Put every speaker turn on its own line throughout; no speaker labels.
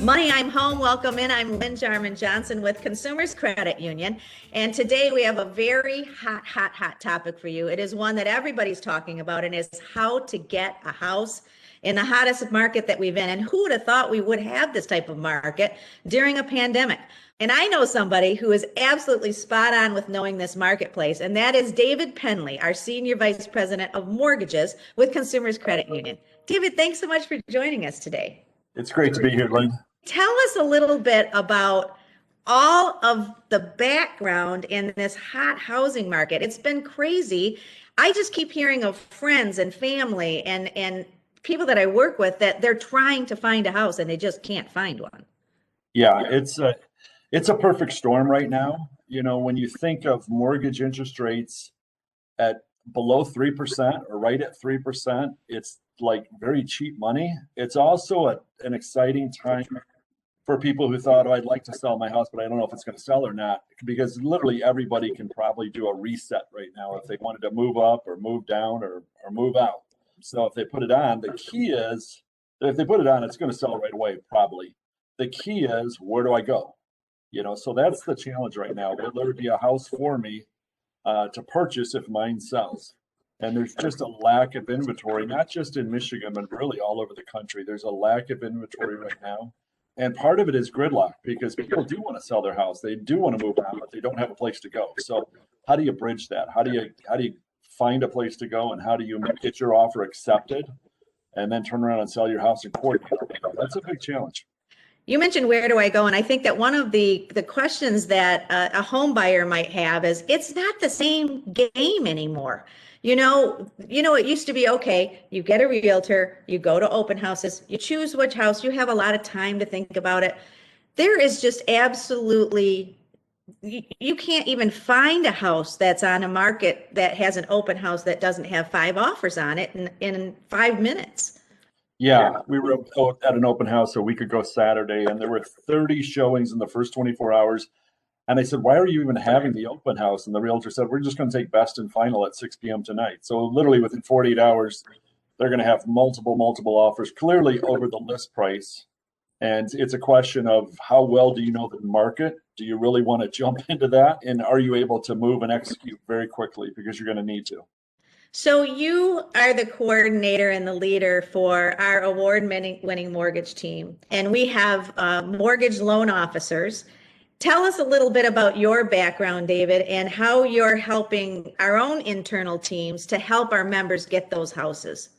Money, I'm home. Welcome in. I'm Lynn Jarman Johnson with Consumers Credit Union. And today we have a very hot topic for you. It is one that everybody's talking about, and it's how to get a house in the hottest market that we've been. And who would have thought we would have this type of market during a pandemic? And I know somebody who is absolutely spot on with knowing this marketplace, and that is David Pendly, our Senior Vice President of Mortgages with Consumers Credit Union. David, thanks so much for joining us today.
It's great to be here, Lynn.
Tell us a little bit about all of the background in this hot housing market. It's been crazy. I just keep hearing of friends and family and people that I work with that they're trying to find a house and they just can't find one.
Yeah, it's a perfect storm right now. You know, when you think of mortgage interest rates at below 3% or right at 3%, it's like very cheap money. It's also an exciting time for people who thought, oh, I'd like to sell my house, but I don't know if it's going to sell or not, because literally everybody can probably do a reset right now if they wanted to move up or move down or move out. So if they put it on, the key is that if they put it on, it's going to sell right away, probably. The key is, where do I go? You know, so that's the challenge right now. Will there be a house for me to purchase if mine sells? And there's just a lack of inventory, not just in Michigan, but really all over the country. There's a lack of inventory right now. And part of it is gridlock, because people do want to sell their house. They do want to move on, but they don't have a place to go. So how do you bridge that? How do you find a place to go, and how do you get your offer accepted and then turn around and sell your house and coordinate? That's a big challenge.
You mentioned where do I go? And I think that one of the questions that a home buyer might have is it's not the same game anymore. You know, it used to be, okay, you get a realtor, you go to open houses, you choose which house, you have a lot of time to think about it. There is just absolutely, you can't even find a house that's on a market that has an open house that doesn't have 5 offers on it in 5 minutes.
Yeah, we were at an open house a week ago Saturday, and there were 30 showings in the first 24 hours. And I said, why are you even having the open house? And the realtor said, we're just going to take best and final at 6 p.m. tonight. So literally within 48 hours, they're going to have multiple offers, clearly over the list price. And it's a question of how well do you know the market? Do you really want to jump into that? And are you able to move and execute very quickly, because you're going to need to?
So you are the coordinator and the leader for our award-winning mortgage team. And we have mortgage loan officers. Tell us a little bit about your background, David, and how you're helping our own internal teams to help our members get those houses.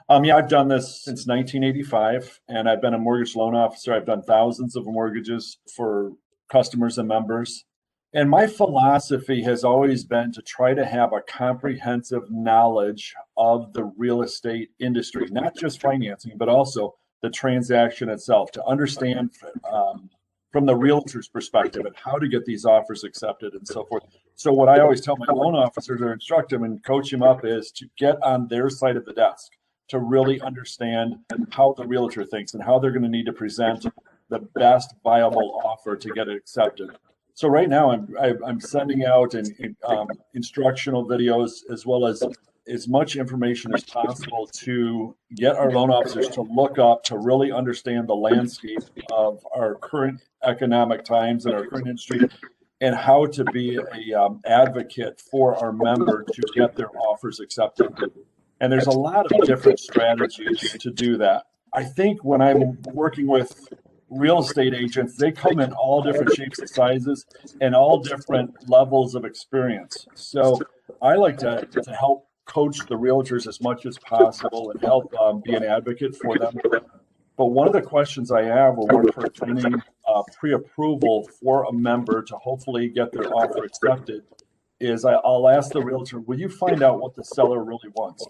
Yeah, I've done this since 1985, and I've been a mortgage loan officer. I've done thousands of mortgages for customers and members. And my philosophy has always been to try to have a comprehensive knowledge of the real estate industry, not just financing, but also the transaction itself, to understand from the realtor's perspective and how to get these offers accepted and so forth. So what I always tell my loan officers or instruct them and coach them up is to get on their side of the desk, to really understand how the realtor thinks and how they're going to need to present the best viable offer to get it accepted. So right now I'm sending out instructional videos as well as much information as possible to get our loan officers to look up, to really understand the landscape of our current economic times and our current industry, and how to be a advocate for our member to get their offers accepted. And there's a lot of different strategies to do that. I think when I'm working with real estate agents, they come in all different shapes and sizes and all different levels of experience. So I like to help coach the realtors as much as possible and help be an advocate for them. But one of the questions I have when we're presenting pre-approval for a member to hopefully get their offer accepted is I'll ask the realtor, will you find out what the seller really wants?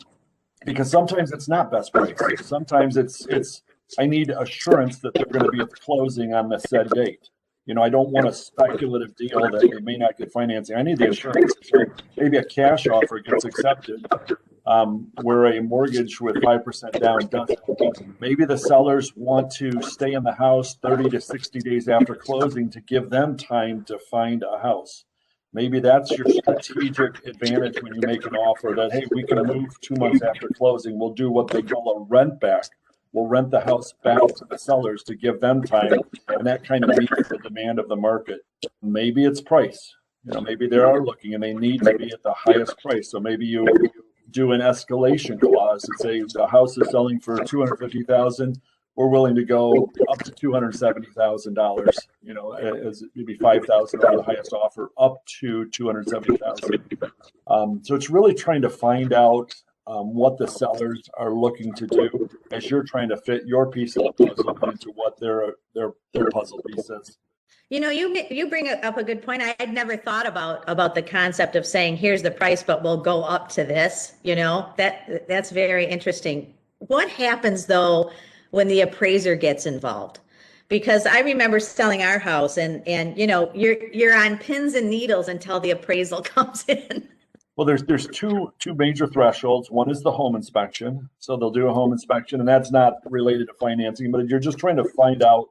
Because sometimes it's not best price. Sometimes it's I need assurance that they're going to be at the closing on the said date. You know, I don't want a speculative deal that they may not get financing. I need the assurance that maybe a cash offer gets accepted where a mortgage with 5% down doesn't. Maybe the sellers want to stay in the house 30 to 60 days after closing to give them time to find a house. Maybe that's your strategic advantage when you make an offer that, hey, we can move 2 months after closing. We'll do what they call a rent back will rent the house back to the sellers to give them time, and that kind of meets the demand of the market. Maybe it's price. Maybe they are looking and they need to be at the highest price. So maybe you do an escalation clause and say the house is selling for 250,000. We're willing to go up to $270,000. As maybe 5,000 over the highest offer, up to 270,000. So it's really trying to find out what the sellers are looking to do as you're trying to fit your piece of the puzzle into what their puzzle piece is.
You bring up a good point. I had never thought about the concept of saying, here's the price, but we'll go up to this. That's very interesting. What happens though when the appraiser gets involved? Because I remember selling our house and you're on pins and needles until the appraisal comes in.
Well, there's two major thresholds. One is the home inspection. So they'll do a home inspection, and that's not related to financing, but you're just trying to find out,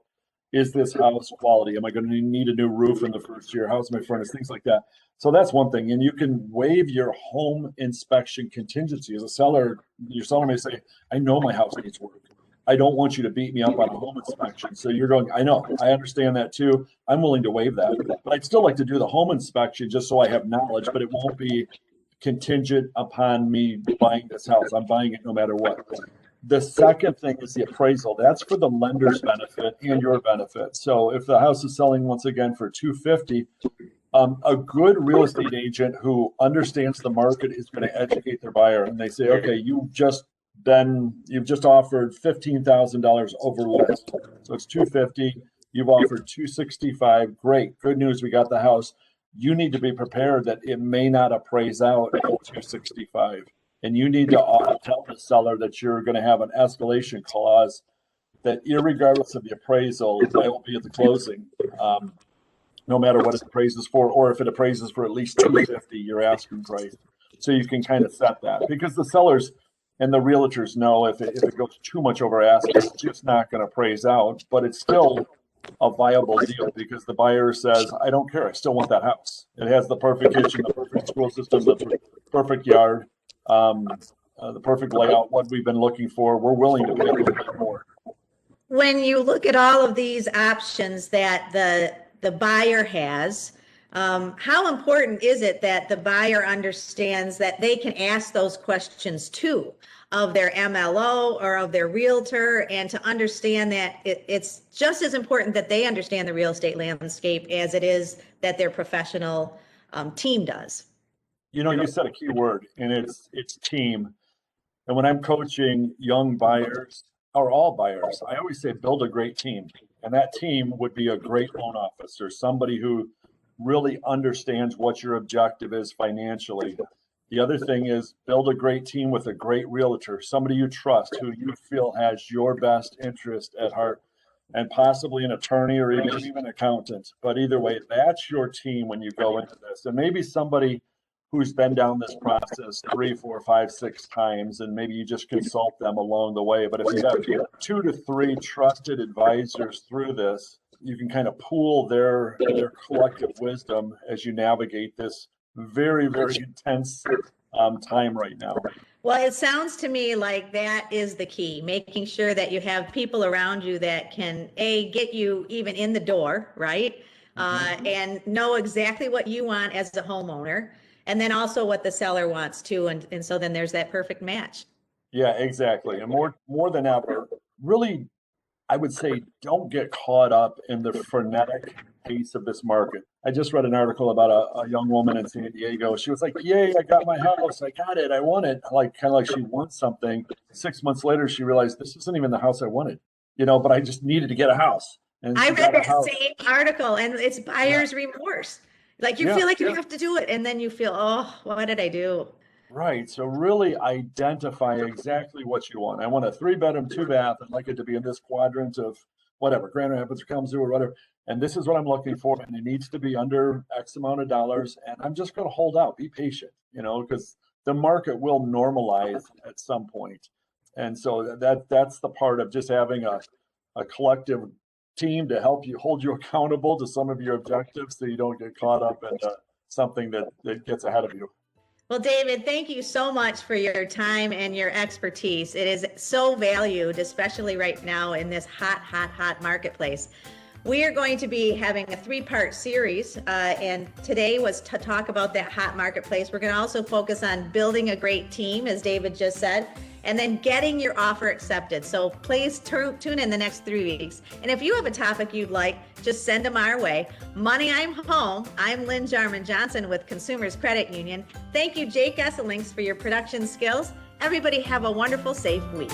is this house quality? Am I going to need a new roof in the first year? How's my furnace? Things like that. So that's one thing. And you can waive your home inspection contingency. As a seller, your seller may say, I know my house needs work. I don't want you to beat me up on a home inspection. So you're going, I know, I understand that too. I'm willing to waive that. But I'd still like to do the home inspection just so I have knowledge, but it won't be contingent upon me buying this house. I'm buying it no matter what. The second thing is the appraisal. That's for the lender's benefit and your benefit. So if the house is selling once again for $250,000, a good real estate agent who understands the market is going to educate their buyer, and they say, okay, you've just offered $15,000 over list. So it's $250,000. You've offered $265,000. Great. Good news. We got the house. You need to be prepared that it may not appraise out at $265,000. And you need to tell the seller that you're going to have an escalation clause that irregardless of the appraisal, it will be at the closing, no matter what it appraises for, or if it appraises for at least $250,000, your asking price. So you can kind of set that, because the sellers and the realtors know if it goes too much over ask, it's just not going to appraise out, but it's still a viable deal because the buyer says, I don't care. I still want that house. It has the perfect kitchen, the perfect school system, the perfect yard. The perfect layout, what we've been looking for. We're willing to pay a little bit more.
When you look at all of these options that the buyer has, how important is it that the buyer understands that they can ask those questions too of their MLO or of their realtor, and to understand that it's just as important that they understand the real estate landscape as it is that their professional team does?
You said a key word, and it's team. And when I'm coaching young buyers or all buyers, I always say build a great team. And that team would be a great loan officer, somebody who really understands what your objective is financially. The other thing is build a great team with a great realtor, somebody you trust, who you feel has your best interest at heart, and possibly an attorney or even an accountant. But either way, that's your team when you go into this. And maybe somebody who's been down this process 3, 4, 5, 6 times, and maybe you just consult them along the way. But if you have 2 to 3 trusted advisors through this, you can kind of pool their collective wisdom as you navigate this very, very intense time right now.
Well, it sounds to me like that is the key, making sure that you have people around you that can, get you even in the door, right? And know exactly what you want as a homeowner, and then also what the seller wants too. And so then there's that perfect match.
Yeah, exactly. And more than ever, really, I would say don't get caught up in the frenetic pace of this market. I just read an article about a young woman in San Diego. She was like, yay, I got my house. I got it. I want it. Kind of like she wants something. 6 months later, she realized this isn't even the house I wanted, but I just needed to get a house. And
I read that same article, and it's buyer's remorse. Like you feel like you have to do it. And then you feel, oh, what did I do?
Right. So really identify exactly what you want. I want a 3-bedroom, 2-bath. I'd like it to be in this quadrant of whatever, Grand Rapids or Kalamazoo or whatever. And this is what I'm looking for. And it needs to be under X amount of dollars. And I'm just going to hold out, be patient, because the market will normalize at some point. And so that's the part of just having a collective team to help you, hold you accountable to some of your objectives so you don't get caught up in something that gets ahead of you.
Well, David, thank you so much for your time and your expertise. It is so valued, especially right now in this hot, hot, hot marketplace. We are going to be having a three-part series, and today was to talk about that hot marketplace. We're going to also focus on building a great team, as David just said, and then getting your offer accepted. So please tune in the next 3 weeks. And if you have a topic you'd like, just send them our way. Money, I'm home. I'm Lynn Jarman Johnson with Consumers Credit Union. Thank you, Jake Esselings, for your production skills. Everybody have a wonderful, safe week.